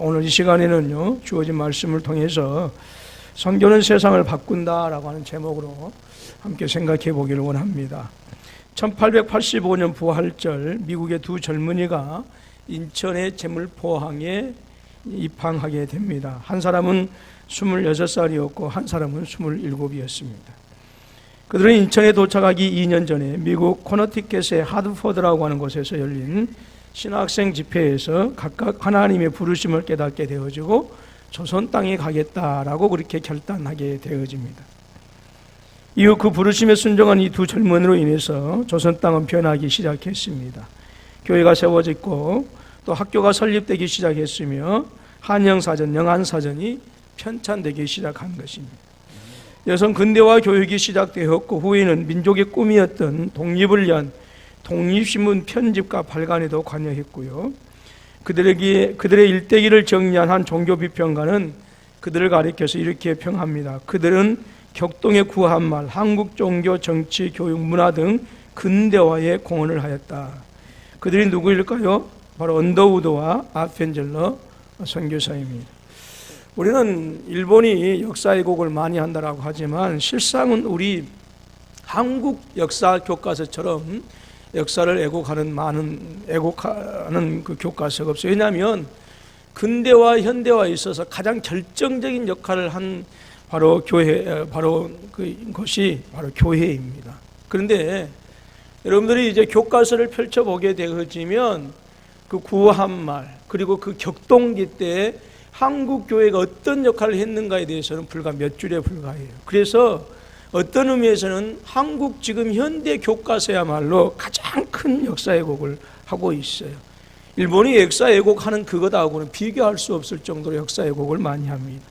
오늘 이 시간에는요, 주어진 말씀을 통해서 선교는 세상을 바꾼다라고 하는 제목으로 함께 생각해 보기를 원합니다. 1885년 부활절 미국의 두 젊은이가 인천의 제물포항에 입항하게 됩니다. 한 사람은 26살이었고 한 사람은 27이었습니다. 그들은 인천에 도착하기 2년 전에 미국 코너티켓의 하드포드라고 하는 곳에서 열린 신학생 집회에서 각각 하나님의 부르심을 깨닫게 되어지고 조선 땅에 가겠다라고 그렇게 결단하게 되어집니다. 이후 그 부르심에 순종한 이 두 젊은이로 인해서 조선 땅은 변하기 시작했습니다. 교회가 세워졌고 또 학교가 설립되기 시작했으며 한영사전, 영안사전이 편찬되기 시작한 것입니다. 여성 근대화 교육이 시작되었고 후에는 민족의 꿈이었던 독립을 위한 독립신문 편집과 발간에도 관여했고요. 그들의 일대기를 정리한 한 종교비평가는 그들을 가리켜서 이렇게 평합니다. 그들은 격동의 구한말, 한국 종교, 정치, 교육, 문화 등 근대화에 공헌을 하였다. 그들이 누구일까요? 바로 언더우드와 아펜젤러 선교사입니다. 우리는 일본이 역사 왜곡을 많이 한다라고 하지만 실상은 우리 한국 역사 교과서처럼 역사를 왜곡하는 그 교과서가 없어요. 왜냐하면 근대화, 현대화에 있어서 가장 결정적인 역할을 한 그것이 바로 교회입니다. 그런데 여러분들이 이제 교과서를 펼쳐보게 되어지면 그 구한말 그리고 그 격동기 때 한국 교회가 어떤 역할을 했는가에 대해서는 불과 몇 줄에 불과해요. 그래서 어떤 의미에서는 한국 지금 현대 교과서야말로 가장 큰 역사 왜곡을 하고 있어요. 일본이 역사 왜곡하는 그것하고는 비교할 수 없을 정도로 역사 왜곡을 많이 합니다.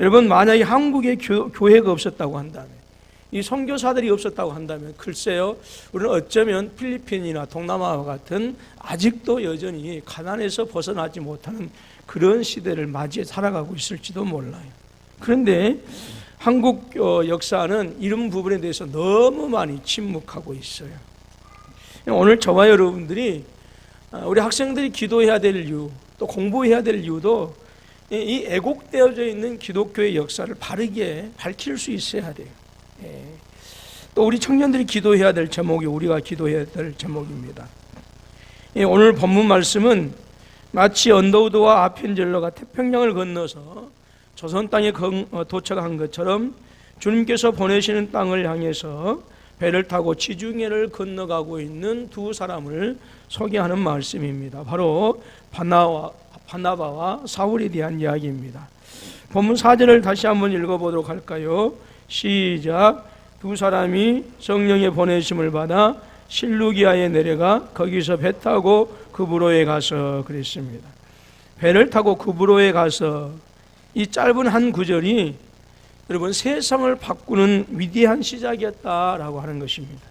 여러분, 만약에 한국에 교회가 없었다고 한다면, 이 선교사들이 없었다고 한다면 글쎄요, 우리는 어쩌면 필리핀이나 동남아와 같은 아직도 여전히 가난에서 벗어나지 못하는 그런 시대를 맞이해 살아가고 있을지도 몰라요. 그런데 한국 역사는 이런 부분에 대해서 너무 많이 침묵하고 있어요. 오늘 저와 여러분들이 우리 학생들이 기도해야 될 이유, 또 공부해야 될 이유도 이 왜곡되어져 있는 기독교의 역사를 바르게 밝힐 수 있어야 돼요. 또 우리 청년들이 기도해야 될 제목이 우리가 기도해야 될 제목입니다. 오늘 본문 말씀은 마치 언더우드와 아펜젤러가 태평양을 건너서 조선 땅에 도착한 것처럼 주님께서 보내시는 땅을 향해서 배를 타고 지중해를 건너가고 있는 두 사람을 소개하는 말씀입니다. 바로 바나바와 사울에 대한 이야기입니다. 본문 4절을 다시 한번 읽어보도록 할까요? 시작. 두 사람이 성령의 보내심을 받아 실루기아에 내려가 거기서 배 타고 그브로에 가서 그랬습니다. 배를 타고 그브로에 가서, 이 짧은 한 구절이 여러분 세상을 바꾸는 위대한 시작이었다라고 하는 것입니다.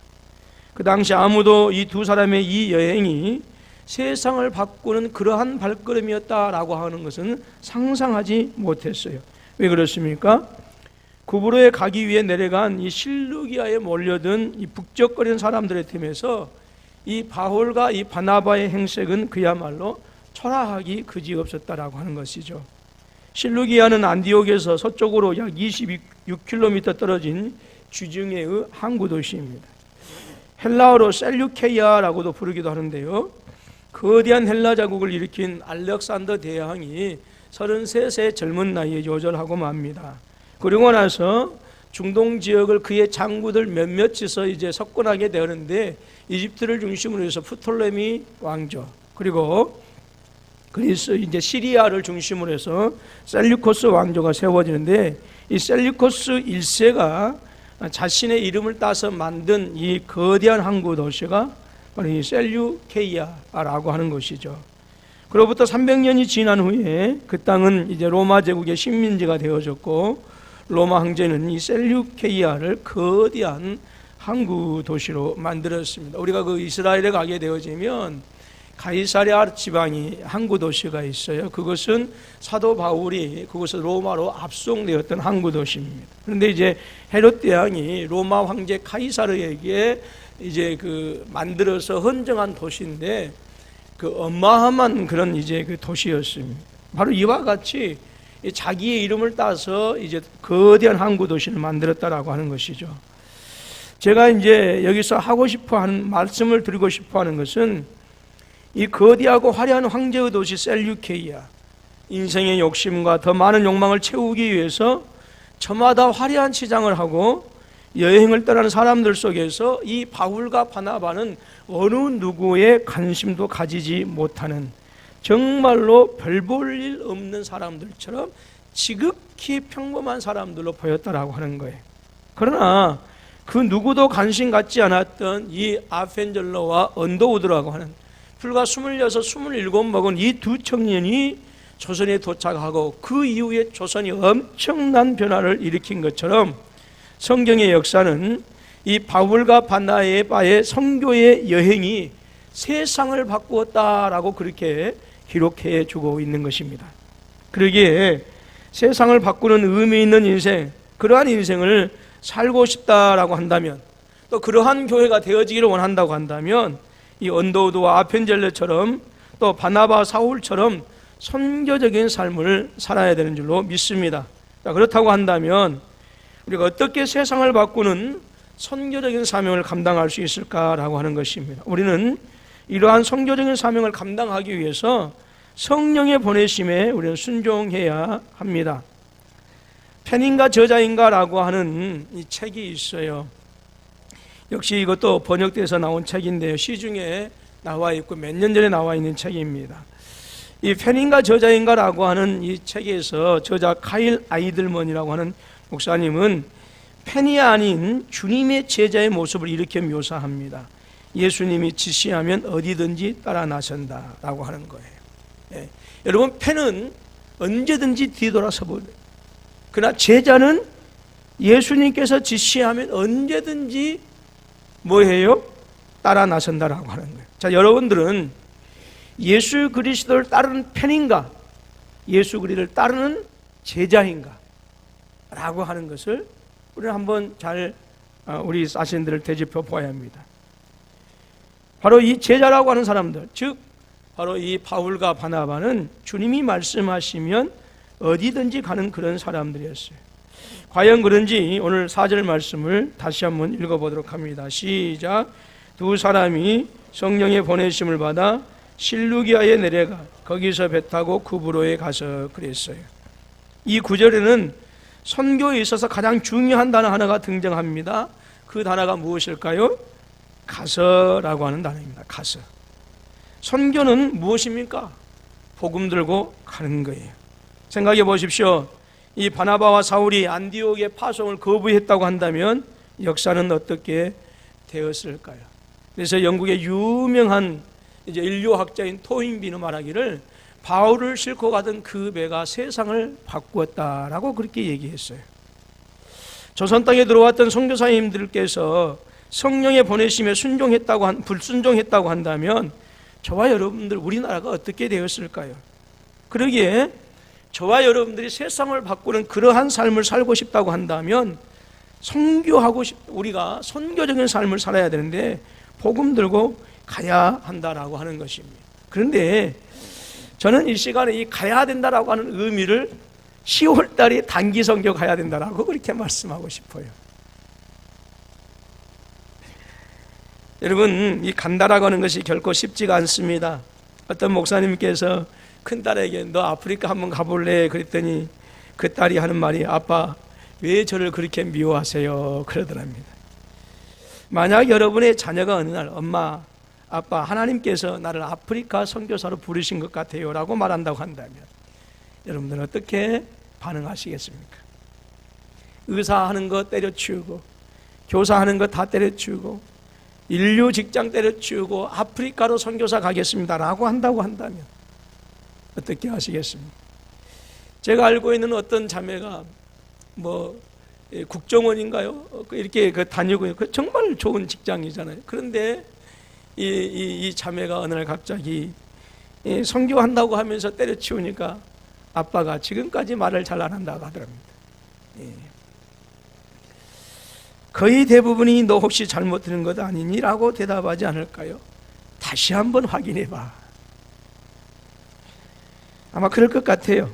그 당시 아무도 이 두 사람의 이 여행이 세상을 바꾸는 그러한 발걸음이었다라고 하는 것은 상상하지 못했어요. 왜 그렇습니까? 그브로에 가기 위해 내려간 이 실루기아에 몰려든 이 북적거리는 사람들의 틈에서 이 바울과 이 바나바의 행색은 그야말로 초라하기 그지없었다라고 하는 것이죠. 실루기아는 안디옥에서 서쪽으로 약 26km 떨어진 지중해의 항구 도시입니다. 헬라어로 셀류케이아라고도 부르기도 하는데요. 거대한 헬라 자국을 일으킨 알렉산더 대왕이 33세 젊은 나이에 요절하고 맙니다. 그리고 나서 중동 지역을 그의 장구들 몇몇이서 이제 석권하게 되었는데 이집트를 중심으로 해서 프톨레미 왕조, 그리고 그리스 이제 시리아를 중심으로 해서 셀류코스 왕조가 세워지는데 이 셀류코스 1세가 자신의 이름을 따서 만든 이 거대한 항구 도시가 바로 이 셀류케이아라고 하는 것이죠. 그로부터 300년이 지난 후에 그 땅은 이제 로마 제국의 식민지가 되어졌고 로마 황제는 이 셀류케이아를 거대한 항구 도시로 만들었습니다. 우리가 그 이스라엘에 가게 되어지면 가이사랴 지방이 항구 도시가 있어요. 그것은 사도 바울이 그것을 로마로 압송되었던 항구 도시입니다. 그런데 이제 헤롯 대왕이 로마 황제 카이사르에게 이제 그 만들어서 헌정한 도시인데 그 어마어마한 그런 이제 그 도시였습니다. 바로 이와 같이 자기의 이름을 따서 이제 거대한 항구 도시를 만들었다라고 하는 것이죠. 제가 이제 여기서 하고 싶어 하는 말씀을 드리고 싶어 하는 것은 이 거대하고 화려한 황제의 도시 셀유케이아, 인생의 욕심과 더 많은 욕망을 채우기 위해서 저마다 화려한 시장을 하고 여행을 떠나는 사람들 속에서 이 바울과 바나바는 어느 누구의 관심도 가지지 못하는 정말로 별 볼 일 없는 사람들처럼 지극히 평범한 사람들로 보였다라고 하는 거예요. 그러나 그 누구도 관심 갖지 않았던 이 아펜젤러와 언더우드라고 하는 불과 26, 27 먹은 이 두 청년이 조선에 도착하고 그 이후에 조선이 엄청난 변화를 일으킨 것처럼 성경의 역사는 이 바울과 바나바의 선교의 여행이 세상을 바꾸었다라고 그렇게 기록해 주고 있는 것입니다. 그러기에 세상을 바꾸는 의미 있는 인생, 그러한 인생을 살고 싶다라고 한다면, 또 그러한 교회가 되어지기를 원한다고 한다면 이 언더우드와 아펜젤러처럼 또 바나바 사울처럼 선교적인 삶을 살아야 되는 줄로 믿습니다. 그렇다고 한다면 우리가 어떻게 세상을 바꾸는 선교적인 사명을 감당할 수 있을까라고 하는 것입니다. 우리는 이러한 선교적인 사명을 감당하기 위해서 성령의 보내심에 우리는 순종해야 합니다. 펜인가 저자인가라고 하는 이 책이 있어요. 역시 이것도 번역돼서 나온 책인데요. 시중에 나와 있고 몇 년 전에 나와 있는 책입니다. 이 펜인가 저자인가라고 하는 이 책에서 저자 카일 아이들먼이라고 하는 목사님은 펜이 아닌 주님의 제자의 모습을 이렇게 묘사합니다. 예수님이 지시하면 어디든지 따라 나선다라고 하는 거예요. 예. 여러분, 펜은 언제든지 뒤돌아서 버려요. 그러나 제자는 예수님께서 지시하면 언제든지 뭐해요? 따라 나선다라고 하는 거예요. 자, 여러분들은 예수 그리스도를 따르는 펜인가? 예수 그리스도를 따르는 제자인가? 라고 하는 것을 우리는 한번 잘 우리 자신들을 되짚어 보아야 합니다. 바로 이 제자라고 하는 사람들, 즉 바로 이 바울과 바나바는 주님이 말씀하시면 어디든지 가는 그런 사람들이었어요. 과연 그런지 오늘 4절 말씀을 다시 한번 읽어보도록 합니다. 시작. 두 사람이 성령의 보내심을 받아 실루기아에 내려가 거기서 배 타고 구브로에 가서 그랬어요. 이 구절에는 선교에 있어서 가장 중요한 단어 하나가 등장합니다. 그 단어가 무엇일까요? 가서라고 하는 단어입니다. 가서. 선교는 무엇입니까? 복음 들고 가는 거예요. 생각해 보십시오. 이 바나바와 사울이 안디옥의 파송을 거부했다고 한다면 역사는 어떻게 되었을까요? 그래서 영국의 유명한 이제 인류학자인 토인비는 말하기를 바울을 싣고 가던 그 배가 세상을 바꾸었다라고 그렇게 얘기했어요. 조선 땅에 들어왔던 선교사님들께서 성령의 보내심에 불순종했다고 한다면 저와 여러분들 우리나라가 어떻게 되었을까요? 그러기에 저와 여러분들이 세상을 바꾸는 그러한 삶을 살고 싶다고 한다면 우리가 선교적인 삶을 살아야 되는데 복음 들고 가야 한다라고 하는 것입니다. 그런데 저는 이 시간에 이 가야 된다라고 하는 의미를 10월 달에 단기 선교 가야 된다라고 그렇게 말씀하고 싶어요. 여러분, 이 간다라고 하는 것이 결코 쉽지가 않습니다. 어떤 목사님께서 큰딸에게 너 아프리카 한번 가볼래? 그랬더니 그 딸이 하는 말이 아빠 왜 저를 그렇게 미워하세요? 그러더랍니다. 만약 여러분의 자녀가 어느 날 엄마 아빠 하나님께서 나를 아프리카 선교사로 부르신 것 같아요 라고 말한다고 한다면 여러분들은 어떻게 반응하시겠습니까? 의사하는 거 때려치우고 교사하는 거 다 때려치우고 인류 직장 때려치우고 아프리카로 선교사 가겠습니다 라고 한다고 한다면 어떻게 하시겠습니까? 제가 알고 있는 어떤 자매가 국정원인가요? 이렇게 다니고 정말 좋은 직장이잖아요. 그런데 이 자매가 어느 날 갑자기 선교한다고 하면서 때려치우니까 아빠가 지금까지 말을 잘 안 한다고 하더랍니다. 거의 대부분이 너 혹시 잘못 들은 것 아니니? 라고 대답하지 않을까요? 다시 한번 확인해봐. 아마 그럴 것 같아요.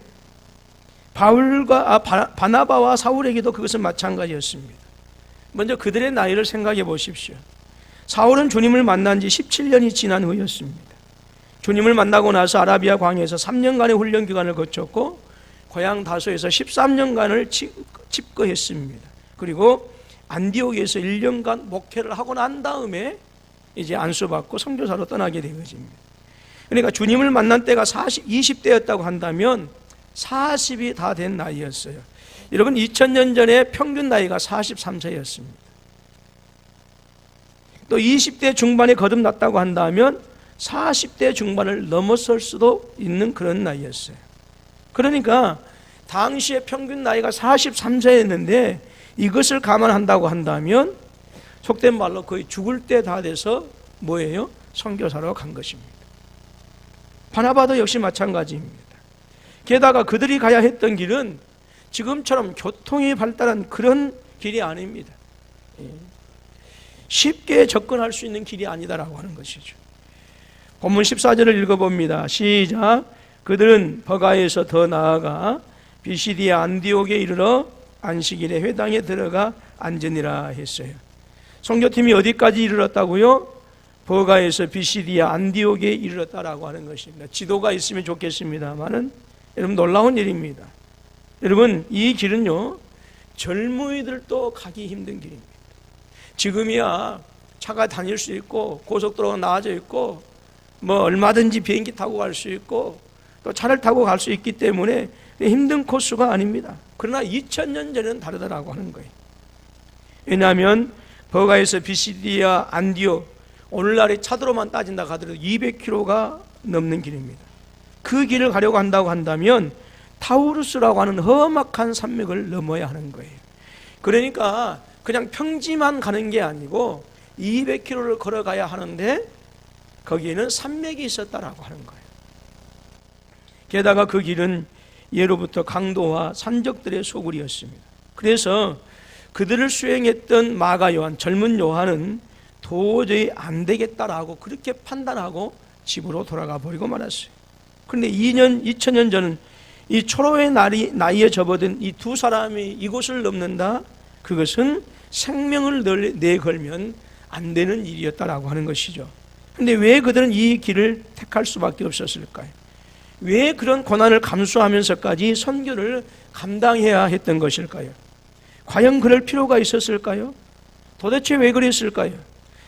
바나바와 사울에게도 그것은 마찬가지였습니다. 먼저 그들의 나이를 생각해 보십시오. 사울은 주님을 만난 지 17년이 지난 후였습니다. 주님을 만나고 나서 아라비아 광야에서 3년간의 훈련 기간을 거쳤고 고향 다소에서 13년간을 집거했습니다. 그리고 안디옥에서 1년간 목회를 하고 난 다음에 이제 안수받고 선교사로 떠나게 된 것입니다. 그러니까 주님을 만난 때가 20대였다고 한다면 40이 다 된 나이였어요. 여러분 2000년 전에 평균 나이가 43세였습니다. 또 20대 중반에 거듭났다고 한다면 40대 중반을 넘어설 수도 있는 그런 나이였어요. 그러니까 당시의 평균 나이가 43세였는데 이것을 감안한다고 한다면 속된 말로 거의 죽을 때 다 돼서 뭐예요? 선교사로 간 것입니다. 바나바도 역시 마찬가지입니다. 게다가 그들이 가야 했던 길은 지금처럼 교통이 발달한 그런 길이 아닙니다. 쉽게 접근할 수 있는 길이 아니다라고 하는 것이죠. 본문 14절을 읽어봅니다. 시작. 그들은 버가에서 더 나아가 비시디아 안디옥에 이르러 안식일에 회당에 들어가 앉으니라 했어요. 선교팀이 어디까지 이르렀다고요? 버가에서 비시디아 안디옥에 이르렀다라고 하는 것입니다. 지도가 있으면 좋겠습니다만은 여러분 놀라운 일입니다. 여러분 이 길은요 젊은이들도 가기 힘든 길입니다. 지금이야 차가 다닐 수 있고 고속도로가 나와져 있고 뭐 얼마든지 비행기 타고 갈 수 있고 또 차를 타고 갈 수 있기 때문에 힘든 코스가 아닙니다. 그러나 2000년 전에는 다르다라고 하는 거예요. 왜냐하면 버가에서 비시디아 안디옥 오늘날의 차도로만 따진다 하더라도 200km가 넘는 길입니다. 그 길을 가려고 한다고 한다면 타우루스라고 하는 험악한 산맥을 넘어야 하는 거예요. 그러니까 그냥 평지만 가는 게 아니고 200km를 걸어가야 하는데 거기에는 산맥이 있었다라고 하는 거예요. 게다가 그 길은 예로부터 강도와 산적들의 소굴이었습니다. 그래서 그들을 수행했던 마가 요한, 젊은 요한은 도저히 안 되겠다라고 그렇게 판단하고 집으로 돌아가 버리고 말았어요. 그런데 2000년 전은 이 초로의 나이에 접어든 이 두 사람이 이곳을 넘는다? 그것은 생명을 내걸면 안 되는 일이었다라고 하는 것이죠. 그런데 왜 그들은 이 길을 택할 수밖에 없었을까요? 왜 그런 고난을 감수하면서까지 선교를 감당해야 했던 것일까요? 과연 그럴 필요가 있었을까요? 도대체 왜 그랬을까요?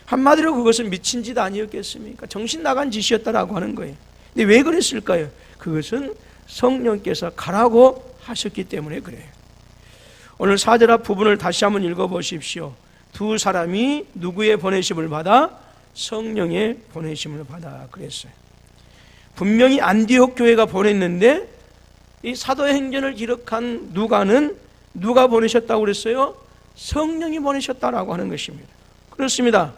한마디로 그것은 미친 짓 아니었겠습니까? 정신 나간 짓이었다라고 하는 거예요. 근데 왜 그랬을까요? 그것은 성령께서 가라고 하셨기 때문에 그래요. 오늘 4절 앞 부분을 다시 한번 읽어보십시오. 두 사람이 누구의 보내심을 받아? 성령의 보내심을 받아 그랬어요. 분명히 안디옥 교회가 보냈는데 이 사도행전을 기록한 누가는 누가 보내셨다고 그랬어요? 성령이 보내셨다라고 하는 것입니다. 그렇습니다.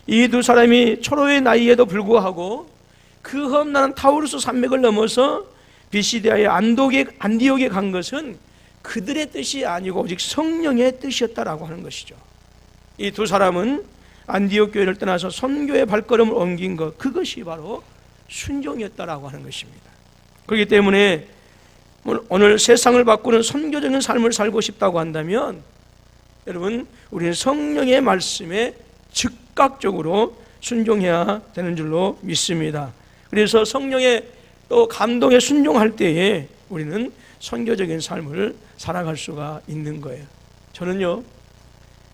이 두 사람이 초로의 나이에도 불구하고 그 험난한 타우루스 산맥을 넘어서 비시디아의 안디옥에 간 것은 그들의 뜻이 아니고 오직 성령의 뜻이었다라고 하는 것이죠. 이 두 사람은 안디옥 교회를 떠나서 선교의 발걸음을 옮긴 것, 그것이 바로 순종이었다라고 하는 것입니다. 그렇기 때문에 오늘 세상을 바꾸는 선교적인 삶을 살고 싶다고 한다면 여러분 우리는 성령의 말씀에 즉각적으로 순종해야 되는 줄로 믿습니다. 그래서 성령의 또 감동에 순종할 때에 우리는 선교적인 삶을 살아갈 수가 있는 거예요. 저는요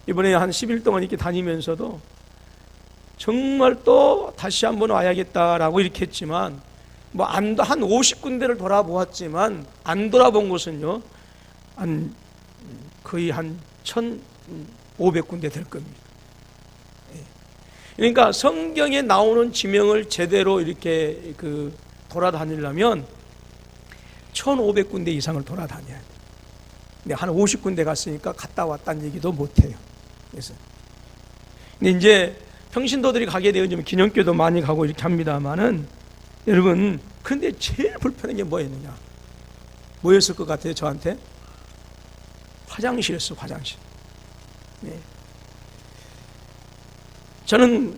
이번에 한 10일 동안 이렇게 다니면서도 정말 또 다시 한번 와야겠다라고 이렇게 했지만 한 50군데를 돌아보았지만 안 돌아본 곳은요 거의 한 1,500군데 될 겁니다. 그러니까 성경에 나오는 지명을 제대로 이렇게 돌아다니려면 1,500군데 이상을 돌아다녀야 돼요. 근데 한 50군데 갔으니까 갔다 왔다는 얘기도 못해요. 그래서 근데 이제 평신도들이 가게 되면 기념교도 많이 가고 이렇게 합니다만은 여러분 근데 제일 불편한 게 뭐였느냐? 뭐였을 것 같아요 저한테? 화장실이었어. 화장실. 네. 저는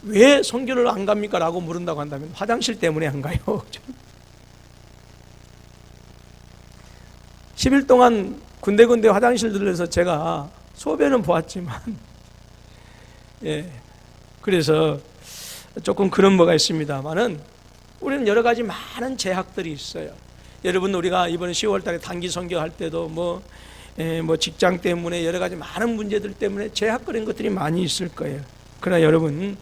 왜 선교를 안 갑니까? 라고 물은다고 한다면 화장실 때문에 안 가요. 10일 동안 군데군데 화장실 들러서 제가 소변은 보았지만 그래서 조금 그런 뭐가 있습니다만은 우리는 여러 가지 많은 제약들이 있어요. 여러분, 우리가 이번에 10월 달에 단기 선교할 때도 뭐 직장 때문에 여러 가지 많은 문제들 때문에 제약거리는 것들이 많이 있을 거예요. 그러나 여러분,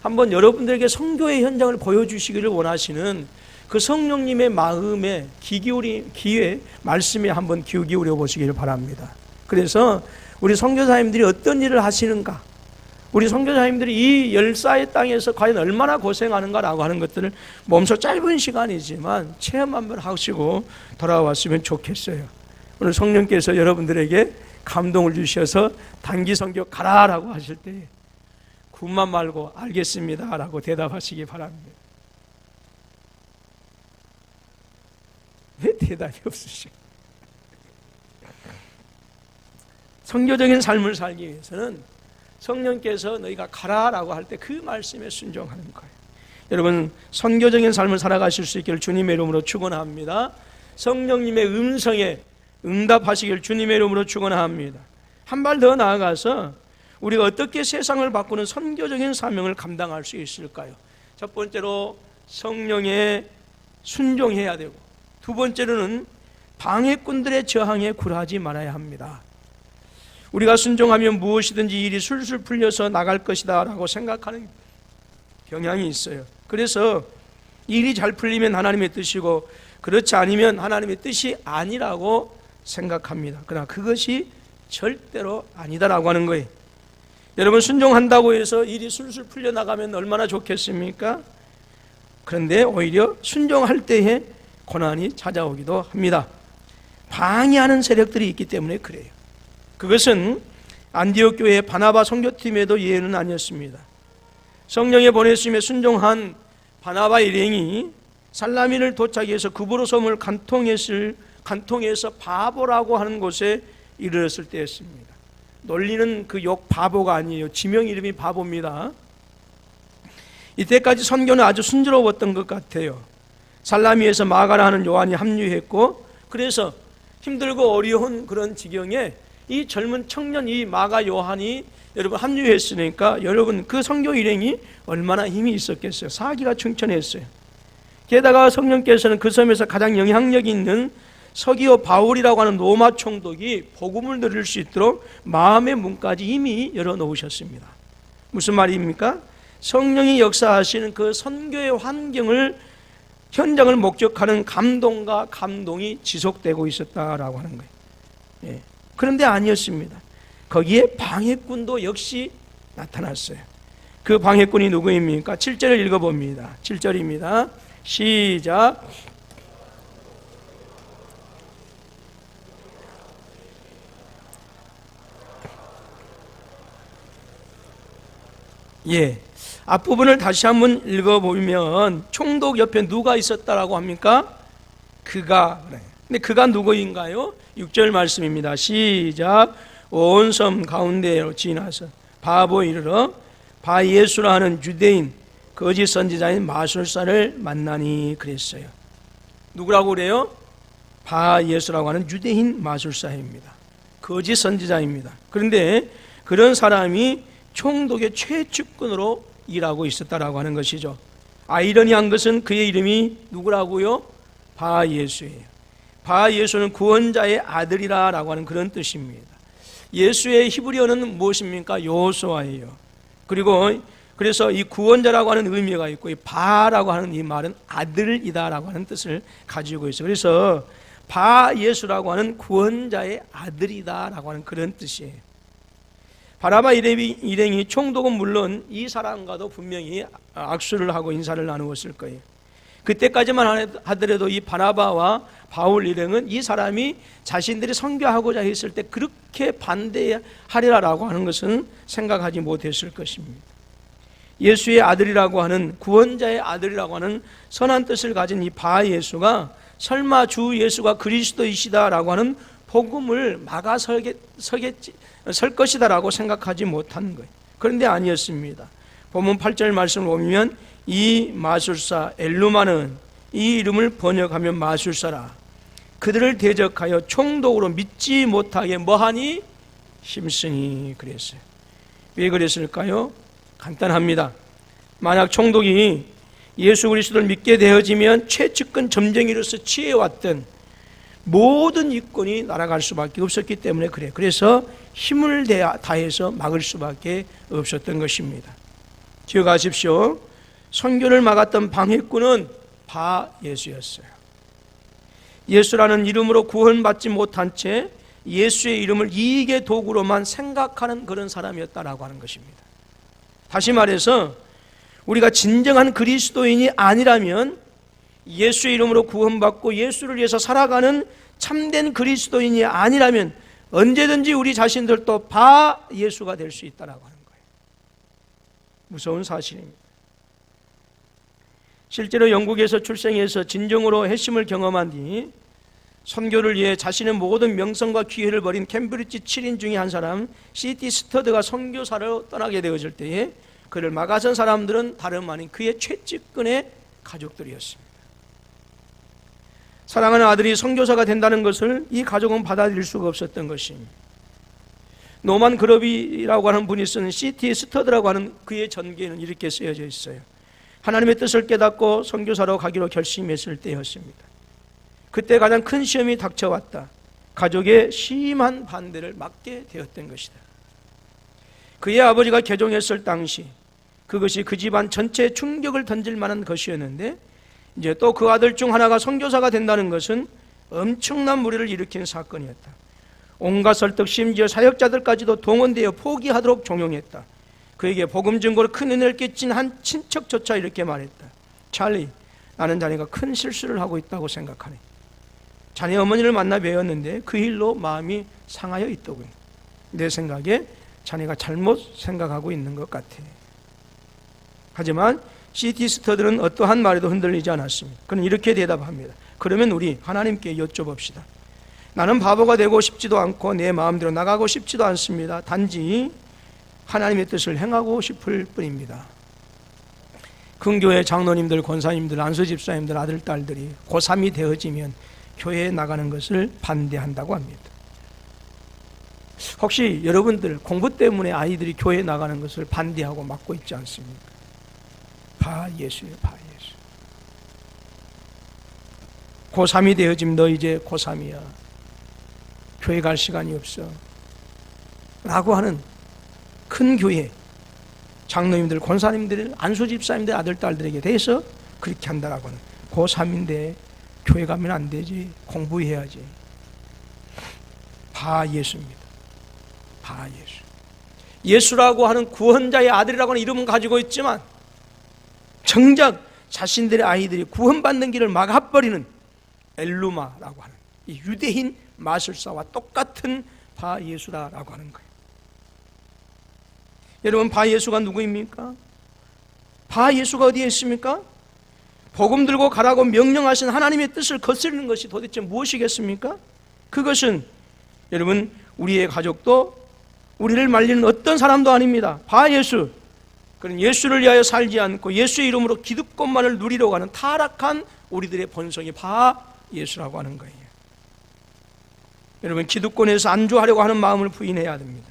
한번 여러분들에게 선교의 현장을 보여주시기를 원하시는 그 성령님의 마음에 귀에 말씀에 한번 귀 기울여 보시기를 바랍니다. 그래서 우리 선교사님들이 어떤 일을 하시는가, 우리 선교사님들이 이 열사의 땅에서 과연 얼마나 고생하는가라고 하는 것들을 몸소 짧은 시간이지만 체험 한번 하시고 돌아왔으면 좋겠어요. 오늘 성령께서 여러분들에게 감동을 주셔서 단기 선교 가라라고 하실 때 군만 말고 알겠습니다 라고 대답하시기 바랍니다. 왜 대답이 없으시고? 선교적인 삶을 살기 위해서는 성령께서 너희가 가라라고 할 때 그 말씀에 순종하는 거예요. 여러분, 선교적인 삶을 살아가실 수 있기를 주님의 이름으로 축원합니다. 성령님의 음성에 응답하시길 주님의 이름으로 축원합니다. 한 발 더 나아가서 우리가 어떻게 세상을 바꾸는 선교적인 사명을 감당할 수 있을까요? 첫 번째로 성령에 순종해야 되고, 두 번째로는 방해꾼들의 저항에 굴하지 말아야 합니다. 우리가 순종하면 무엇이든지 일이 술술 풀려서 나갈 것이다 라고 생각하는 경향이 있어요. 그래서 일이 잘 풀리면 하나님의 뜻이고 그렇지 않으면 하나님의 뜻이 아니라고 생각합니다. 그러나 그것이 절대로 아니다라고 하는 거예요. 여러분, 순종한다고 해서 일이 술술 풀려나가면 얼마나 좋겠습니까? 그런데 오히려 순종할 때에 고난이 찾아오기도 합니다. 방해하는 세력들이 있기 때문에 그래요. 그것은 안디옥 교회의 바나바 선교팀에도 예외는 아니었습니다. 성령의 보내심에 순종한 바나바 일행이 살라미를 도착해서 구브로 섬을 간통해서 바보라고 하는 곳에 이르렀을 때였습니다. 놀리는 그 욕 바보가 아니에요. 지명 이름이 바보입니다. 이때까지 선교는 아주 순조로웠던 것 같아요. 살라미에서 마가라 하는 요한이 합류했고, 그래서 힘들고 어려운 그런 지경에 이 젊은 청년 이 마가 요한이 여러분 합류했으니까 여러분 그 선교 일행이 얼마나 힘이 있었겠어요. 사기가 충천했어요. 게다가 성령께서는 그 섬에서 가장 영향력이 있는 서기오 바울이라고 하는 로마 총독이 복음을 들을 수 있도록 마음의 문까지 이미 열어놓으셨습니다. 무슨 말입니까? 성령이 역사하시는 그 선교의 현장을 목적하는 감동과 감동이 지속되고 있었다라고 하는 거예요. 그런데 아니었습니다. 거기에 방해꾼도 역시 나타났어요. 그 방해꾼이 누구입니까? 7절을 읽어봅니다. 7절입니다. 시작. 앞부분을 다시 한번 읽어보면 총독 옆에 누가 있었다라고 합니까? 그가. 근데 그가 누구인가요? 6절 말씀입니다. 시작. 온 섬 가운데로 지나서 바보 이르러 바 예수라 하는 유대인 거짓 선지자인 마술사를 만나니 그랬어요. 누구라고 그래요? 바 예수라고 하는 유대인 마술사입니다. 거짓 선지자입니다. 그런데 그런 사람이 총독의 최측근으로 일하고 있었다라고 하는 것이죠. 아이러니한 것은 그의 이름이 누구라고요? 바 예수예요. 바 예수는 구원자의 아들이라고 하는 그런 뜻입니다. 예수의 히브리어는 무엇입니까? 여호수아예요. 그래서 이 구원자라고 하는 의미가 있고 이 바라고 하는 이 말은 아들이다라고 하는 뜻을 가지고 있어요. 그래서 바 예수라고 하는 구원자의 아들이다라고 하는 그런 뜻이에요. 바나바 일행이 총독은 물론 이 사람과도 분명히 악수를 하고 인사를 나누었을 거예요. 그때까지만 하더라도 이 바나바와 바울 일행은 이 사람이 자신들이 선교하고자 했을 때 그렇게 반대하리라고 하는 것은 생각하지 못했을 것입니다. 예수의 아들이라고 하는, 구원자의 아들이라고 하는 선한 뜻을 가진 이 바 예수가 설마 주 예수가 그리스도이시다라고 하는 복음을 막아 설 것이다라고 생각하지 못한 거예요. 그런데 아니었습니다. 본문 8절 말씀을 보면 이 마술사 엘루마는 이 이름을 번역하면 마술사라, 그들을 대적하여 총독으로 믿지 못하게 뭐하니? 힘쓰니 그랬어요. 왜 그랬을까요? 간단합니다. 만약 총독이 예수 그리스도를 믿게 되어지면 최측근 점쟁이로서 취해왔던 모든 이권이 날아갈 수밖에 없었기 때문에 그래요. 그래서 힘을 다해서 막을 수밖에 없었던 것입니다. 기억하십시오. 선교를 막았던 방해꾼은 바예수였어요. 예수라는 이름으로 구원받지 못한 채 예수의 이름을 이익의 도구로만 생각하는 그런 사람이었다라고 하는 것입니다. 다시 말해서 우리가 진정한 그리스도인이 아니라면, 예수의 이름으로 구원받고 예수를 위해서 살아가는 참된 그리스도인이 아니라면 언제든지 우리 자신들도 바예수가 될 수 있다라고 하는 거예요. 무서운 사실입니다. 실제로 영국에서 출생해서 진정으로 회심을 경험한 뒤 선교를 위해 자신의 모든 명성과 기회를 버린 캠브리지 7인 중에 한 사람 C.T. 스터드가 선교사로 떠나게 되어질 때에 그를 막아선 사람들은 다름 아닌 그의 최측근의 가족들이었습니다. 사랑하는 아들이 선교사가 된다는 것을 이 가족은 받아들일 수가 없었던 것입니다. 노만 그러비라고 하는 분이 쓴 C.T. 스터드라고 하는 그의 전기에는 이렇게 쓰여져 있어요. 하나님의 뜻을 깨닫고 선교사로 가기로 결심했을 때였습니다. 그때 가장 큰 시험이 닥쳐왔다. 가족의 심한 반대를 맞게 되었던 것이다. 그의 아버지가 개종했을 당시 그것이 그 집안 전체에 충격을 던질 만한 것이었는데, 이제 또 그 아들 중 하나가 선교사가 된다는 것은 엄청난 무리를 일으킨 사건이었다. 온갖 설득, 심지어 사역자들까지도 동원되어 포기하도록 종용했다. 그에게 복음 증거로 큰 은혜를 끼친 한 친척조차 이렇게 말했다. 찰리, 나는 자네가 큰 실수를 하고 있다고 생각하네. 자네 어머니를 만나 뵈었는데 그 일로 마음이 상하여 있더군. 내 생각에 자네가 잘못 생각하고 있는 것 같아. 하지만 C.T. 스터드는 어떠한 말에도 흔들리지 않았습니다. 그는 이렇게 대답합니다. 그러면 우리 하나님께 여쭤봅시다. 나는 바보가 되고 싶지도 않고 내 마음대로 나가고 싶지도 않습니다. 단지 하나님의 뜻을 행하고 싶을 뿐입니다. 큰교회 장로님들, 권사님들, 안수집사님들, 아들, 딸들이 고3이 되어지면 교회에 나가는 것을 반대한다고 합니다. 혹시 여러분들 공부 때문에 아이들이 교회에 나가는 것을 반대하고 막고 있지 않습니까? 바예수예요, 바예수. 고3이 되어지면 너 이제 고3이야. 교회 갈 시간이 없어. 라고 하는 큰 교회, 장로님들, 권사님들, 안수집사님들, 아들, 딸들에게 대해서 그렇게 한다라고 하는. 고3인데 교회 가면 안 되지. 공부해야지. 바예수입니다. 바예수. 예수라고 하는 구원자의 아들이라고 하는 이름은 가지고 있지만 정작 자신들의 아이들이 구원받는 길을 막아버리는 엘루마라고 하는 이 유대인 마술사와 똑같은 바예수라고 하는 거예요. 여러분, 바예수가 누구입니까? 바예수가 어디에 있습니까? 복음 들고 가라고 명령하신 하나님의 뜻을 거스르는 것이 도대체 무엇이겠습니까? 그것은 여러분, 우리의 가족도 우리를 말리는 어떤 사람도 아닙니다. 바예수. 그는 예수를 위하여 살지 않고 예수의 이름으로 기득권만을 누리려고 하는 타락한 우리들의 본성이 바예수라고 하는 거예요. 여러분, 기득권에서 안주하려고 하는 마음을 부인해야 됩니다.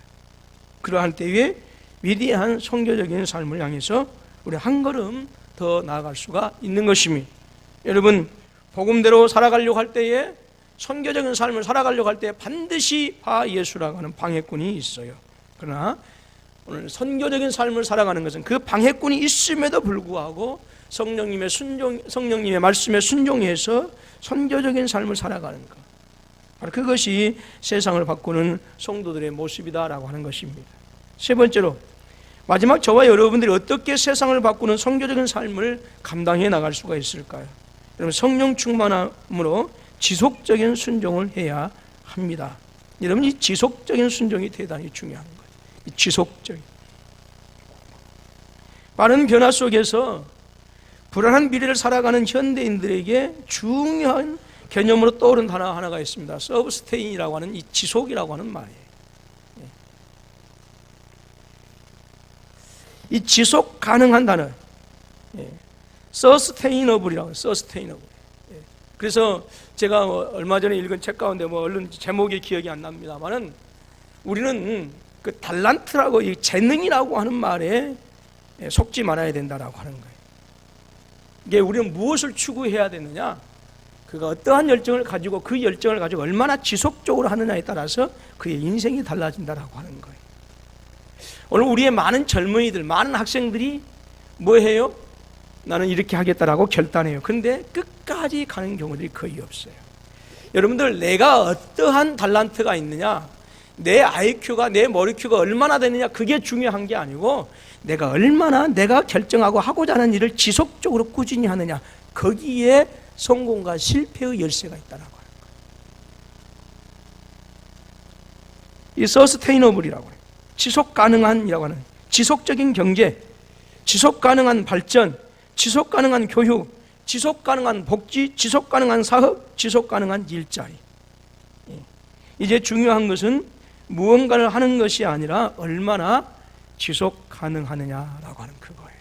그러한 때에 위대한 선교적인 삶을 향해서 우리 한 걸음 더 나아갈 수가 있는 것입니다. 여러분, 복음대로 살아가려고 할 때에, 선교적인 삶을 살아가려고 할 때 반드시 바예수라고 하는 방해꾼이 있어요. 그러나 오늘 선교적인 삶을 살아가는 것은 그 방해꾼이 있음에도 불구하고 성령님의 말씀에 순종해서 선교적인 삶을 살아가는 것, 바로 그것이 세상을 바꾸는 성도들의 모습이다라고 하는 것입니다. 세 번째로, 마지막 저와 여러분들이 어떻게 세상을 바꾸는 선교적인 삶을 감당해 나갈 수가 있을까요? 여러분, 성령 충만함으로 지속적인 순종을 해야 합니다. 여러분, 이 지속적인 순종이 대단히 중요한 거예요. 이 지속적인. 빠른 변화 속에서 불안한 미래를 살아가는 현대인들에게 중요한 개념으로 떠오른 단어 하나가 있습니다. 서브스테인이라고 하는 이 지속이라고 하는 말이에요. 이 지속 가능한 단어, 서스테이너블이라고 해요. 서스테이너블. 그래서 제가 얼마 전에 읽은 책 가운데 얼른 제목이 기억이 안 납니다만은 우리는 그 달란트라고 이 재능이라고 하는 말에 속지 말아야 된다라고 하는 거예요. 이게 우리는 무엇을 추구해야 되느냐? 그가 어떠한 열정을 가지고 그 열정을 가지고 얼마나 지속적으로 하느냐에 따라서 그의 인생이 달라진다라고 하는 거예요. 오늘 우리의 많은 젊은이들, 많은 학생들이 뭐 해요? 나는 이렇게 하겠다라고 결단해요. 그런데 끝까지 가는 경우들이 거의 없어요. 여러분들, 내가 어떠한 달란트가 있느냐, 내 IQ가, 내 머리큐가 얼마나 되느냐, 그게 중요한 게 아니고 내가 얼마나 내가 결정하고 하고자 하는 일을 지속적으로 꾸준히 하느냐, 거기에 성공과 실패의 열쇠가 있다라고 하는 거예요. 이 서스테이너블이라고 해요. 지속 가능한이라고 하는, 지속적인 경제, 지속 가능한 발전, 지속 가능한 교육, 지속 가능한 복지, 지속 가능한 사업, 지속 가능한 일자리. 이제 중요한 것은 무언가를 하는 것이 아니라 얼마나 지속 가능하느냐라고 하는 그거예요.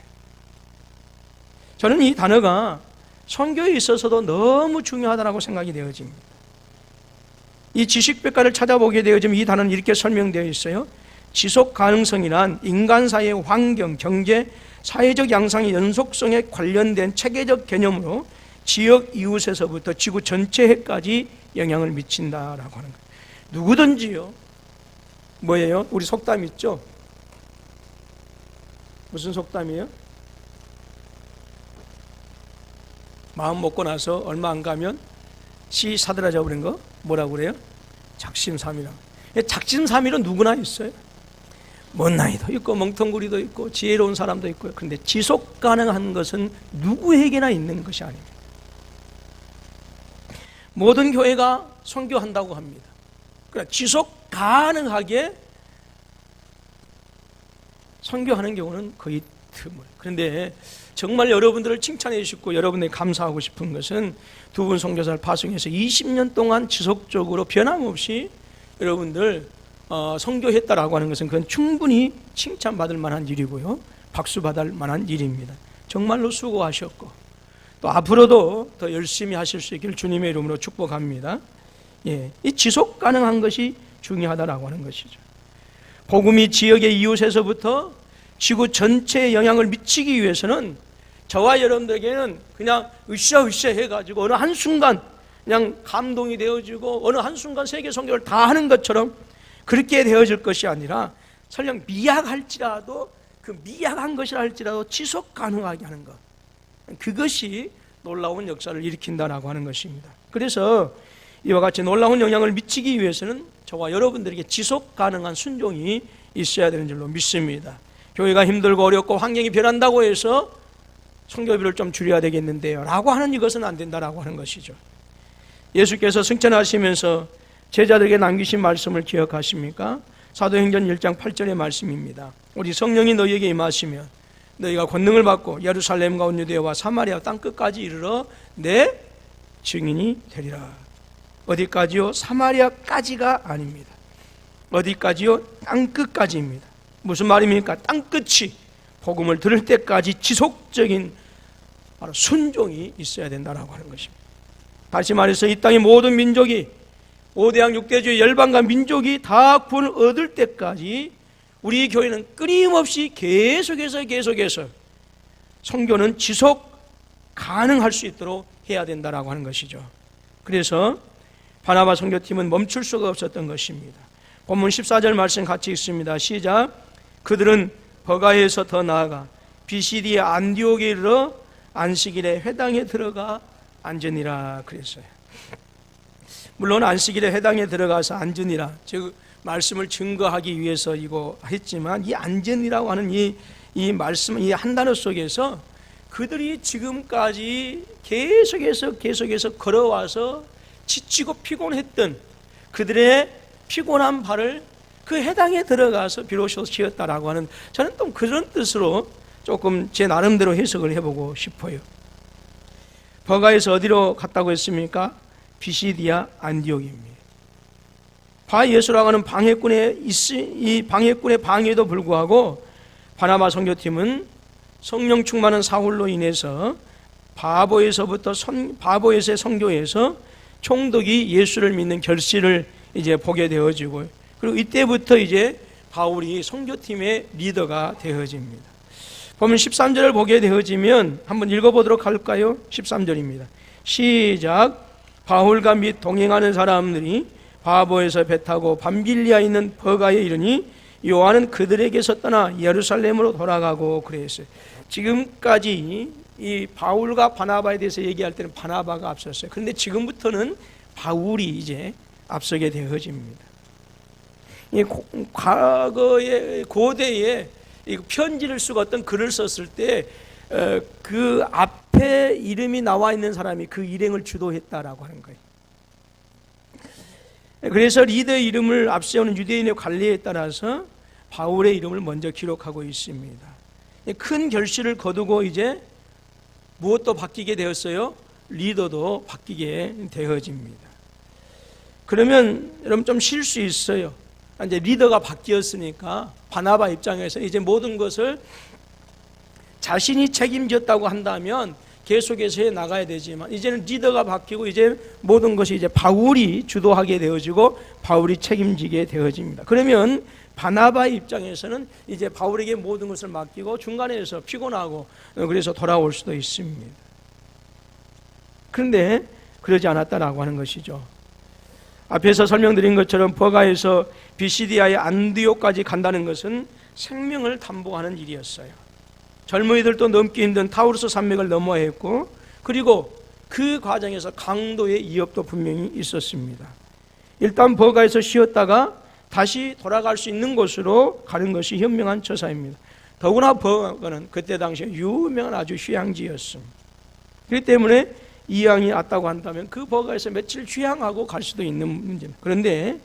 저는 이 단어가 선교에 있어서도 너무 중요하다고 생각이 되어집니다. 이 지식백과를 찾아보게 되어지면 이 단어는 이렇게 설명되어 있어요. 지속 가능성이란 인간사회의 환경, 경제, 사회적 양상의 연속성에 관련된 체계적 개념으로 지역 이웃에서부터 지구 전체에까지 영향을 미친다라고 하는 거예요. 누구든지요. 뭐예요? 우리 속담 있죠? 무슨 속담이에요? 마음 먹고 나서 얼마 안 가면 씨 사들어져 버린 거 뭐라고 그래요? 작심삼일이라고. 작심삼일은 누구나 있어요. 먼 나이도 있고 멍텅구리도 있고 지혜로운 사람도 있고요. 그런데 지속 가능한 것은 누구에게나 있는 것이 아닙니다. 모든 교회가 선교한다고 합니다. 그러니까 지속 가능하게 선교하는 경우는 거의 드물. 그런데 정말 여러분들을 칭찬해 주시고 여러분들이 감사하고 싶은 것은 두 분 선교사를 파송해서 20년 동안 지속적으로 변함없이 여러분들 선교했다라고 하는 것은 그건 충분히 칭찬받을 만한 일이고요. 박수받을 만한 일입니다. 정말로 수고하셨고 또 앞으로도 더 열심히 하실 수 있기를 주님의 이름으로 축복합니다. 이 지속 가능한 것이 중요하다라고 하는 것이죠. 복음이 지역의 이웃에서부터 지구 전체에 영향을 미치기 위해서는 저와 여러분들에게는 그냥 으쌰으쌰 해가지고 어느 한순간 그냥 감동이 되어지고 어느 한순간 세계 선교를 다 하는 것처럼 그렇게 되어질 것이 아니라 설령 미약할지라도 그 미약한 것이라 할지라도 지속 가능하게 하는 것, 그것이 놀라운 역사를 일으킨다라고 하는 것입니다. 그래서 이와 같이 놀라운 영향을 미치기 위해서는 저와 여러분들에게 지속 가능한 순종이 있어야 되는 줄로 믿습니다. 교회가 힘들고 어렵고 환경이 변한다고 해서 선교비를 좀 줄여야 되겠는데요 라고 하는 이것은 안 된다라고 하는 것이죠. 예수께서 승천하시면서 제자들에게 남기신 말씀을 기억하십니까? 사도행전 1장 8절의 말씀입니다. 우리 성령이 너희에게 임하시면 너희가 권능을 받고 예루살렘과 온 유대와 사마리아 땅끝까지 이르러 내 증인이 되리라. 어디까지요? 사마리아까지가 아닙니다. 어디까지요? 땅끝까지입니다. 무슨 말입니까? 땅끝이 복음을 들을 때까지 지속적인 바로 순종이 있어야 된다라고 하는 것입니다. 다시 말해서 이 땅의 모든 민족이 5대양 6대주의 열방과 민족이 다 구원을 얻을 때까지 우리 교회는 끊임없이 계속해서 선교는 지속 가능할 수 있도록 해야 된다라고 하는 것이죠. 그래서 바나바 선교팀은 멈출 수가 없었던 것입니다. 본문 14절 말씀 같이 읽습니다. 시작. 그들은 버가에서 더 나아가 비시디의 안디옥에 이르러 안식일에 회당에 들어가 앉으니라 그랬어요. 물론 안식일에 회당에 들어가서 앉으니라 즉 말씀을 증거하기 위해서 이거 했지만 이 앉으니라고 하는 이 말씀, 이 한 단어 속에서 그들이 지금까지 계속해서 걸어와서 지치고 피곤했던 그들의 피곤한 발을 그 해당에 들어가서 비로소 쉬었다라고 하는, 저는 또 그런 뜻으로 조금 제 나름대로 해석을 해보고 싶어요. 버가에서 어디로 갔다고 했습니까? 비시디아 안디옥입니다. 바예수라고 하는 이 방해꾼의 방해에도 불구하고 바나바 선교팀은 성령 충만한 사울로 인해서 바보에서의 선교에서 총독이 예수를 믿는 결실을 이제 보게 되어지고, 그리고 이때부터 이제 바울이 선교팀의 리더가 되어집니다. 보면 13절을 보게 되어지면 한번 읽어보도록 할까요? 13절입니다. 시작. 바울과 및 동행하는 사람들이 바보에서 배 타고 밤빌리아에 있는 버가에 이르니 요한은 그들에게서 떠나 예루살렘으로 돌아가고 그랬어요. 지금까지 이 바울과 바나바에 대해서 얘기할 때는 바나바가 앞섰어요. 그런데 지금부터는 바울이 이제 앞서게 되어집니다. 이 과거에 고대에 편지를 쓰고 어떤 글을 썼을 때 그 앞에 이름이 나와 있는 사람이 그 일행을 주도했다라고 하는 거예요. 그래서 리더의 이름을 앞세우는 유대인의 관례에 따라서 바울의 이름을 먼저 기록하고 있습니다. 큰 결실을 거두고 이제 무엇도 바뀌게 되었어요? 리더도 바뀌게 되어집니다. 그러면 여러분 좀 쉴 수 있어요. 이제 리더가 바뀌었으니까 바나바 입장에서 이제 모든 것을 자신이 책임졌다고 한다면 계속해서 해 나가야 되지만, 이제는 리더가 바뀌고 이제 모든 것이 이제 바울이 주도하게 되어지고 바울이 책임지게 되어집니다. 그러면 바나바 입장에서는 이제 바울에게 모든 것을 맡기고 중간에서 피곤하고 그래서 돌아올 수도 있습니다. 그런데 그러지 않았다라고 하는 것이죠. 앞에서 설명드린 것처럼 버가에서 비시디아의 안디옥까지 간다는 것은 생명을 담보하는 일이었어요. 젊은이들도 넘기 힘든 타우르스 산맥을 넘어야 했고, 그리고 그 과정에서 강도의 위협도 분명히 있었습니다. 일단 버가에서 쉬었다가 다시 돌아갈 수 있는 곳으로 가는 것이 현명한 처사입니다. 더구나 버가는 그때 당시에 유명한 아주 휴양지였습니다. 그렇기 때문에 이양이 왔다고 한다면 그 버가에서 며칠 휴양하고 갈 수도 있는 문제입니다. 그런데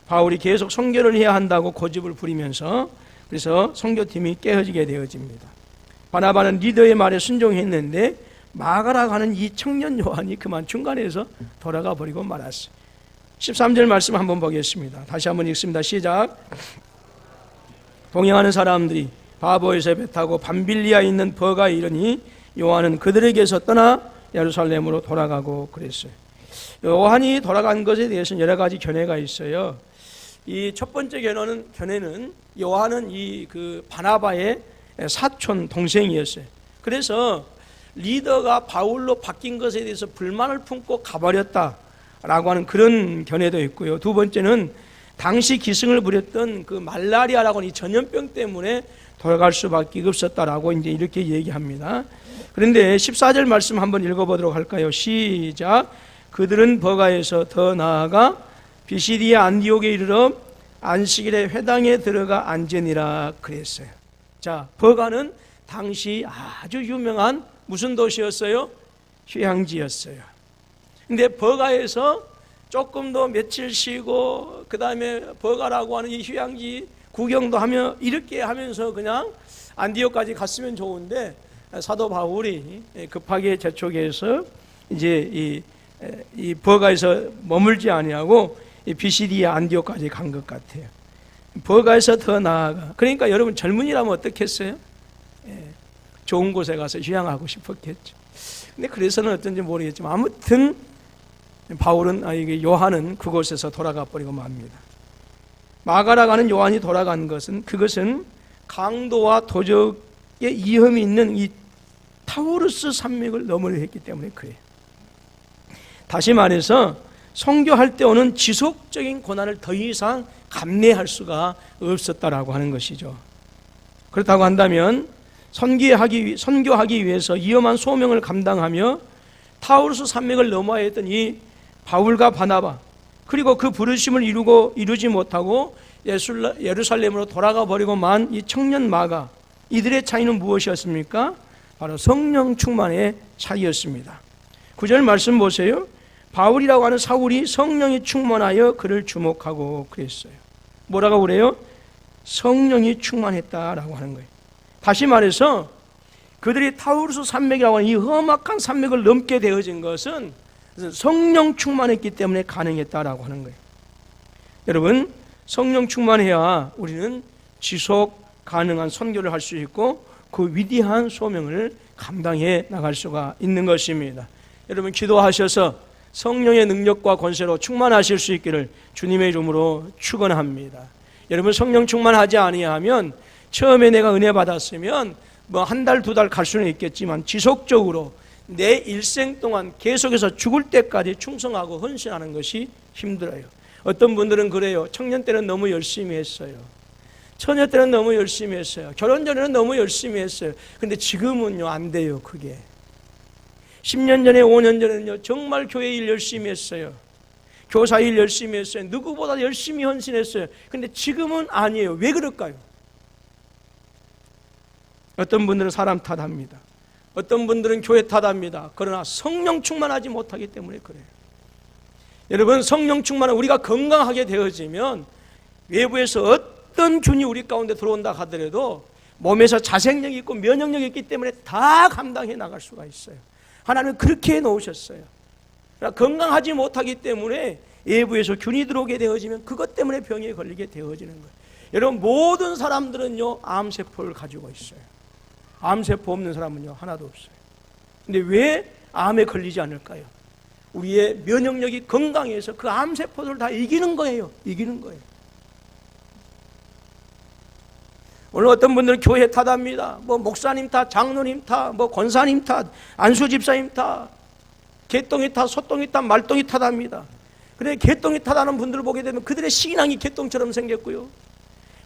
바울이 계속 선교를 해야 한다고 고집을 부리면서 그래서 선교팀이 깨어지게 되어집니다. 바나바는 리더의 말에 순종했는데 마가라고 하는 이 청년 요한이 그만 중간에서 돌아가 버리고 말았어요. 13절 말씀 한번 보겠습니다. 다시 한번 읽습니다. 시작. 동행하는 사람들이 바보에서 배 타고 밤빌리아에 있는 버가에 이르니 요한은 그들에게서 떠나 예루살렘으로 돌아가고 그랬어요. 요한이 돌아간 것에 대해서는 여러 가지 견해가 있어요. 이 첫 번째 견해는 요한은 이 그 바나바의 사촌 동생이었어요. 그래서 리더가 바울로 바뀐 것에 대해서 불만을 품고 가버렸다라고 하는 그런 견해도 있고요. 두 번째는 당시 기승을 부렸던 그 말라리아라고 하는 이 전염병 때문에 돌아갈 수밖에 없었다라고 이제 이렇게 얘기합니다. 그런데 14절 말씀 한번 읽어보도록 할까요? 시작. 그들은 버가에서 더 나아가 비시디아 안디옥에 이르러 안식일에 회당에 들어가 앉으니라 그랬어요. 자, 버가는 당시 아주 유명한 무슨 도시였어요? 휴양지였어요. 근데 버가에서 조금 더 며칠 쉬고 그 다음에 버가라고 하는 이 휴양지 구경도 하며 이렇게 하면서 그냥 안디옥까지 갔으면 좋은데 사도 바울이 급하게 재촉해서 이제 이 버가에서 머물지 아니하고 비시디아 안디옥까지 간 것 같아요. 버가에서 더 나아가, 그러니까 여러분 젊은이라면 어떻겠어요? 좋은 곳에 가서 휴양하고 싶었겠죠. 근데 그래서는 어떤지 모르겠지만 아무튼 바울은 요한은 그곳에서 돌아가 버리고 맙니다. 마가라고 하는 요한이 돌아간 것은 그것은 강도와 도적의 위험이 있는 이 타우르스 산맥을 넘으려 했기 때문에 그래요. 다시 말해서 선교할 때 오는 지속적인 고난을 더 이상 감내할 수가 없었다라고 하는 것이죠. 그렇다고 한다면 선교하기 위해서 위험한 소명을 감당하며 타우르스 산맥을 넘어야 했던 이 바울과 바나바, 그리고 그 부르심을 이루지 못하고 예루살렘으로 돌아가 버리고 만 이 청년 마가, 이들의 차이는 무엇이었습니까? 바로 성령 충만의 차이였습니다. 9절 말씀 보세요. 바울이라고 하는 사울이 성령이 충만하여 그를 주목하고 그랬어요. 뭐라고 그래요? 성령이 충만했다라고 하는 거예요. 다시 말해서 그들이 타우르스 산맥이라고 하는 이 험악한 산맥을 넘게 되어진 것은 성령 충만했기 때문에 가능했다라고 하는 거예요. 여러분, 성령 충만해야 우리는 지속 가능한 선교를 할 수 있고 그 위대한 소명을 감당해 나갈 수가 있는 것입니다. 여러분 기도하셔서 성령의 능력과 권세로 충만하실 수 있기를 주님의 이름으로 축원합니다. 여러분 성령 충만하지 아니하면 처음에 내가 은혜 받았으면 뭐 한 달, 두 달 갈 수는 있겠지만 지속적으로 내 일생 동안 계속해서 죽을 때까지 충성하고 헌신하는 것이 힘들어요. 어떤 분들은 그래요. 청년 때는 너무 열심히 했어요. 처녀 때는 너무 열심히 했어요. 결혼 전에는 너무 열심히 했어요. 근데 지금은요 안 돼요. 그게 10년 전에 5년 전에는요 정말 교회 일 열심히 했어요. 교사 일 열심히 했어요. 누구보다 열심히 헌신했어요. 근데 지금은 아니에요. 왜 그럴까요? 어떤 분들은 사람 탓합니다. 어떤 분들은 교회 탓합니다. 그러나 성령 충만하지 못하기 때문에 그래요. 여러분 성령 충만은 우리가 건강하게 되어지면 외부에서 어떤 균이 우리 가운데 들어온다 하더라도 몸에서 자생력이 있고 면역력이 있기 때문에 다 감당해 나갈 수가 있어요. 하나님은 그렇게 해놓으셨어요. 건강하지 못하기 때문에 외부에서 균이 들어오게 되어지면 그것 때문에 병에 걸리게 되어지는 거예요. 여러분 모든 사람들은요 암세포를 가지고 있어요. 암세포 없는 사람은요 하나도 없어요. 근데 왜 암에 걸리지 않을까요? 우리의 면역력이 건강해서 그 암세포들을 다 이기는 거예요. 이기는 거예요. 오늘 어떤 분들은 교회 탓합니다. 뭐 목사님 탓, 장로님 탓, 뭐 권사님 탓, 안수 집사님 탓, 개똥이 탓, 소똥이 탓, 말똥이 탓합니다. 그런데 개똥이 탓하는 분들을 보게 되면 그들의 신앙이 개똥처럼 생겼고요.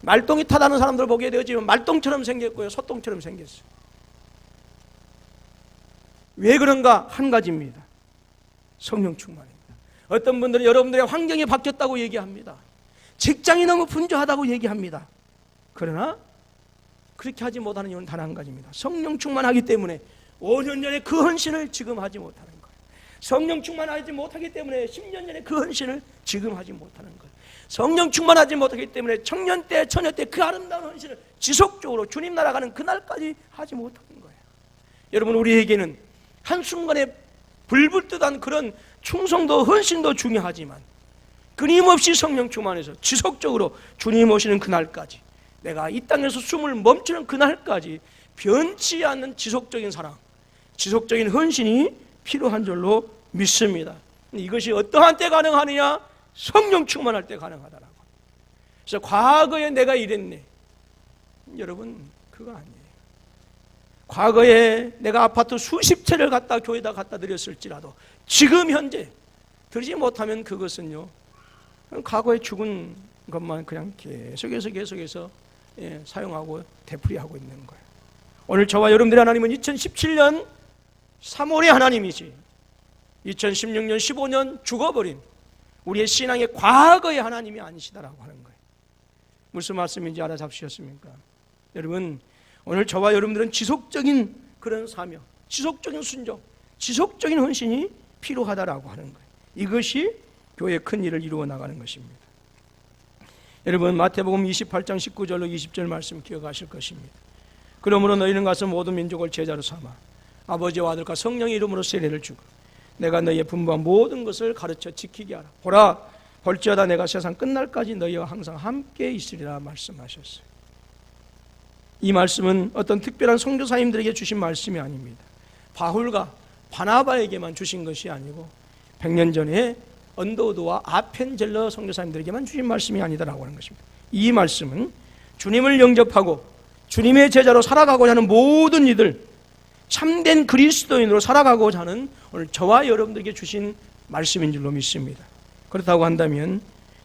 말똥이 탓하는 사람들을 보게 되어지면 말똥처럼 생겼고요. 소똥처럼 생겼어요. 왜 그런가? 한 가지입니다. 성령 충만입니다. 어떤 분들은 여러분들의 환경이 바뀌었다고 얘기합니다. 직장이 너무 분주하다고 얘기합니다. 그러나 그렇게 하지 못하는 이유는 단 한 가지입니다. 성령 충만하기 때문에 5년 전에 그 헌신을 지금 하지 못하는 거예요. 성령 충만하지 못하기 때문에 10년 전에 그 헌신을 지금 하지 못하는 거예요. 성령 충만하지 못하기 때문에 청년 때, 처녀 때 그 아름다운 헌신을 지속적으로 주님 나라 가는 그날까지 하지 못하는 거예요. 여러분 우리에게는 한순간에 불불듯한 그런 충성도 헌신도 중요하지만 끊임없이 성령 충만해서 지속적으로 주님 오시는 그날까지 내가 이 땅에서 숨을 멈추는 그날까지 변치 않는 지속적인 사랑, 지속적인 헌신이 필요한 줄로 믿습니다. 이것이 어떠한 때 가능하느냐? 성령 충만할 때 가능하다라고. 그래서 과거에 내가 이랬네. 여러분 그거 아니에요. 과거에 내가 아파트 수십 채를 갖다 교회에다 갖다 드렸을지라도 지금 현재 드리지 못하면 그것은요 과거에 죽은 것만 그냥 계속해서 사용하고 되풀이하고 있는 거예요. 오늘 저와 여러분들의 하나님은 2017년 3월의 하나님이지 2016년 15년 죽어버린 우리의 신앙의 과거의 하나님이 아니시다라고 하는 거예요. 무슨 말씀인지 알아잡으셨습니까? 여러분 오늘 저와 여러분들은 지속적인 그런 사명, 지속적인 순종, 지속적인 헌신이 필요하다라고 하는 거예요. 이것이 교회의 큰 일을 이루어 나가는 것입니다. 여러분 마태복음 28장 19절로 20절 말씀 기억하실 것입니다. 그러므로 너희는 가서 모든 민족을 제자로 삼아 아버지와 아들과 성령의 이름으로 세례를 주고 내가 너희의 분부한 모든 것을 가르쳐 지키게 하라. 보라 볼지어다 내가 세상 끝날까지 너희와 항상 함께 있으리라 말씀하셨어요. 이 말씀은 어떤 특별한 선교사님들에게 주신 말씀이 아닙니다. 바울과 바나바에게만 주신 것이 아니고 100년 전에 언더우드와 아펜젤러 선교사님들에게만 주신 말씀이 아니다라고 하는 것입니다. 이 말씀은 주님을 영접하고 주님의 제자로 살아가고자 하는 모든 이들, 참된 그리스도인으로 살아가고자 하는 오늘 저와 여러분들에게 주신 말씀인 줄로 믿습니다. 그렇다고 한다면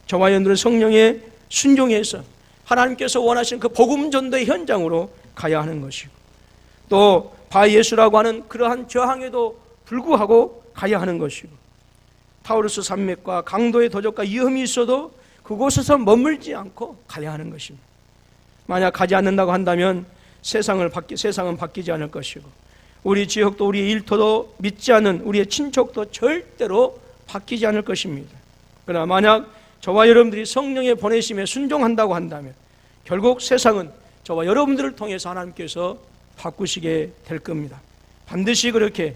저와 여러분들은 성령에 순종해서 하나님께서 원하시는 그 복음 전도의 현장으로 가야 하는 것이고 또 바예수라고 하는 그러한 저항에도 불구하고 가야 하는 것이고 타우루스 산맥과 강도의 도적과 위험이 있어도 그곳에서 머물지 않고 가야 하는 것입니다. 만약 가지 않는다고 한다면 세상은 바뀌지 않을 것이고 우리 지역도 우리 일터도 믿지 않는 우리의 친척도 절대로 바뀌지 않을 것입니다. 그러나 만약 저와 여러분들이 성령의 보내심에 순종한다고 한다면 결국 세상은 저와 여러분들을 통해서 하나님께서 바꾸시게 될 겁니다. 반드시 그렇게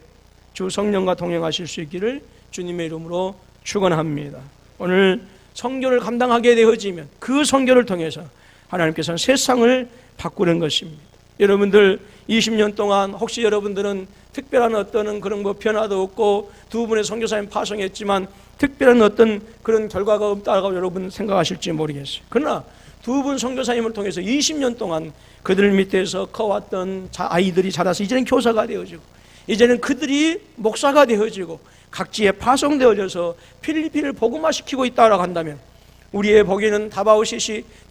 주 성령과 동행하실 수 있기를 주님의 이름으로 축원합니다. 오늘 선교를 감당하게 되어지면 그 선교를 통해서 하나님께서는 세상을 바꾸는 것입니다. 여러분들 20년 동안 혹시 여러분들은 특별한 어떤 그런 변화도 없고 두 분의 선교사님 파송했지만 특별한 어떤 그런 결과가 없다고 여러분 생각하실지 모르겠어요. 그러나 두 분 선교사님을 통해서 20년 동안 그들 밑에서 커왔던 아이들이 자라서 이제는 교사가 되어지고 이제는 그들이 목사가 되어지고 각지에 파송되어져서 필리핀을 복음화시키고 있다고 한다면 우리의 보기에는 다바오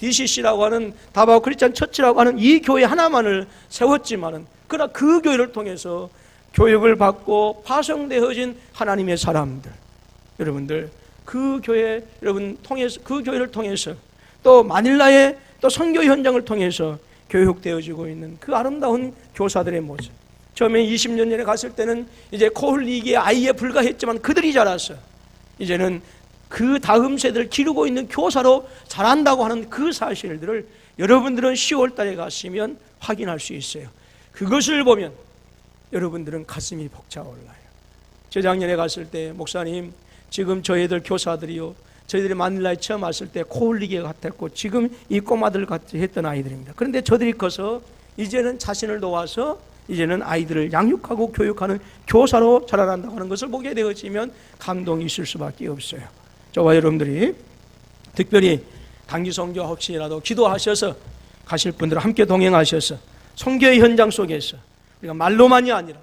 DCC라고 하는 다바오 크리스찬 처치라고 하는 이 교회 하나만을 세웠지만은 그러나 그 교회를 통해서 교육을 받고 파송되어진 하나님의 사람들, 여러분들 그 교회 여러분 통해서 그 교회를 통해서 또 마닐라의 또 선교 현장을 통해서 교육되어지고 있는 그 아름다운 교사들의 모습. 처음에 20년 전에 갔을 때는 이제 코흘리기의 아이에 불과했지만 그들이 자라서 이제는 그 다음 세대를 기르고 있는 교사로 자란다고 하는 그 사실들을 여러분들은 10월 달에 가시면 확인할 수 있어요. 그것을 보면 여러분들은 가슴이 벅차올라요. 재작년에 갔을 때 목사님 지금 저희들 교사들이요 저희들이 마닐라에 처음 왔을 때 코흘리기 같았고 지금 이 꼬마들 같이 했던 아이들입니다. 그런데 저들이 커서 이제는 자신을 도와서 이제는 아이들을 양육하고 교육하는 교사로 자라난다고 하는 것을 보게 되어지면 감동이 있을 수밖에 없어요. 저와 여러분들이 특별히 단기 선교 혹시라도 기도하셔서 가실 분들은 함께 동행하셔서 선교의 현장 속에서 우리가 말로만이 아니라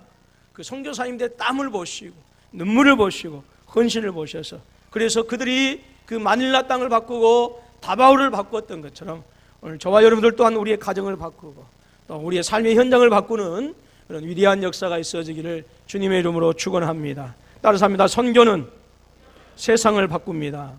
그 선교사님들의 땀을 보시고 눈물을 보시고 헌신을 보셔서 그래서 그들이 그 마닐라 땅을 바꾸고 다바오를 바꾸었던 것처럼 오늘 저와 여러분들 또한 우리의 가정을 바꾸고 또 우리의 삶의 현장을 바꾸는 그런 위대한 역사가 있어지기를 주님의 이름으로 축원합니다. 따라서 합니다. 선교는 세상을 바꿉니다.